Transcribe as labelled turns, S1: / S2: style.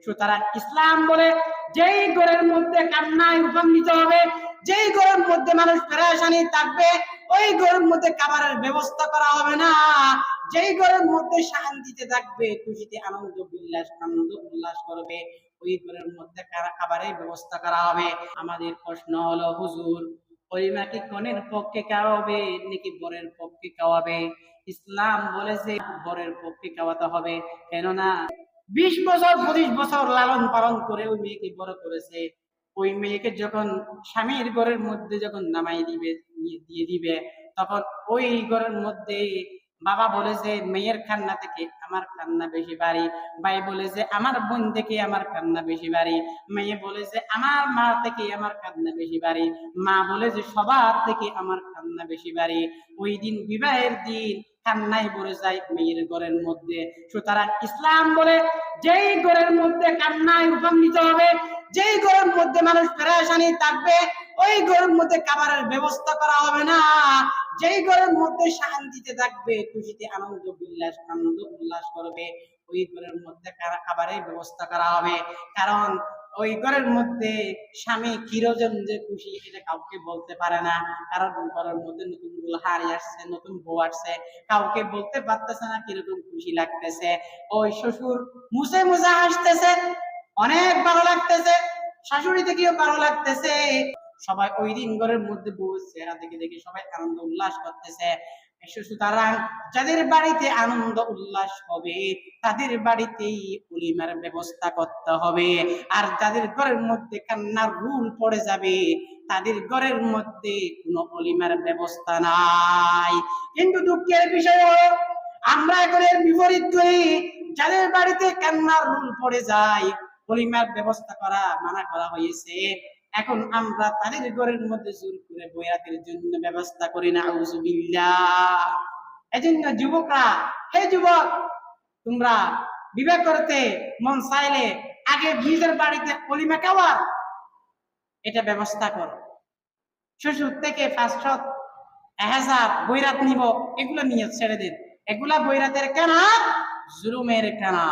S1: সুতরাং ইসলাম বলে যেই ঘরের মধ্যে কান্নায় রূপান্তরিত হবে, যেই ঘরের মধ্যে মানুষ পেরেশানি থাকবে, ওই ঘরের মধ্যে খাবারের ব্যবস্থা করা হবে না। যেই ঘরের মধ্যে শান্তিতে থাকবে, খুশিতে আনন্দ উল্লাস করবে, ওই ঘরের মধ্যে খাবারের ব্যবস্থা করা হবে। আমাদের প্রশ্ন হলো, হুজুর কলিমা কি কনের পক্ষে খাওয়াবে নাকি বরের পক্ষে খাওয়াবে? ইসলাম বলেছে বরের পক্ষে খাওয়াতে হবে। কেননা 20 বছর 25 বছর লালন পালন করে ওই মেয়েকে বড় করেছে। ওই মেয়েকে যখন স্বামীর ঘরের মধ্যে যখন নামাই দিয়ে দিবে, তখন ওই ঘরের মধ্যে বাবা বলেছে মেয়ের কান্না থেকে আমার কান্না বেশি ভারী, ভাই বলেছে আমার বোন থেকে আমার কান্না বেশি ভারী, মেয়ে বলেছে আমার মা থেকে আমার কান্না বেশি ভারী, মা বলেছে সবার থেকে আমার কান্না বেশি ভারী। ওই দিন বিবাহের দিন কান্নায় পড়ে যায় মেয়ের ঘরের মধ্যে। সুতরাং ইসলাম বলে যেই ঘরের মধ্যে কান্নায় রূপান্তরিত হবে, যেই ঘরের মধ্যে মানুষ পেরেশানি থাকবে, ওই ঘরের মধ্যে খাবারের ব্যবস্থা করা হবে না। যেই ঘরের মধ্যে শান্তিতে থাকবে, খুশিতে আনন্দ উল্লাস করবে, ওই ঘরের মধ্যে খাবারের ব্যবস্থা করা হবে। কারণ ওই ঘরের মধ্যে স্বামী কিরোজন যে খুশি এটা কাউকে বলতে পারে না। কারণ ঘরের মধ্যে নতুন দুলহারি আসছে, নতুন বউ আসছে, কাউকে বলতে পারতেছে না কিরকম খুশি লাগতেছে। ওই শ্বশুর মুছে মুছে আসতেছে, অনেক ভালো লাগতেছে, শাশুড়ি থেকেও ভালো লাগতেছে। সবাই ওই দিন ঘরের মধ্যে বউ চেহারা দেখে দেখে সবাই আনন্দ উল্লাস করতেছে। সুতরাং যাদের বাড়িতে আনন্দ উল্লাস হবে তাদের বাড়িতেই অলিমার ব্যবস্থা করতে হবে। আর যাদের ঘরের মধ্যে কান্নার রুল পড়ে যাবে তাদের ঘরের মধ্যে কোনো অলিমার ব্যবস্থা নাই। কিন্তু দুঃখের বিষয় হলো আমরা এখন এর বিপরীত করি। যাদের বাড়িতে কান্নার রুল পড়ে যায়, অলিমার ব্যবস্থা করা মানা করা হয়েছে, এখন আমরা তাদের ঘরের মধ্যে জোর করে বয়াতের জন্য ব্যবস্থা করি না। আউযুবিল্লাহ। এজন্য যুবকরা, হে যুবক, তোমরা বিবাহ করতে মন চাইলে আগে নিজের বাড়িতে অলিমা খাওয়া এটা ব্যবস্থা করো। শ্বশুর থেকে 500 1000 বৈরাত নিব, এগুলো নিয়ে ছেড়ে দিন। এগুলা বৈরাতের কানা, জুলুমের কানা।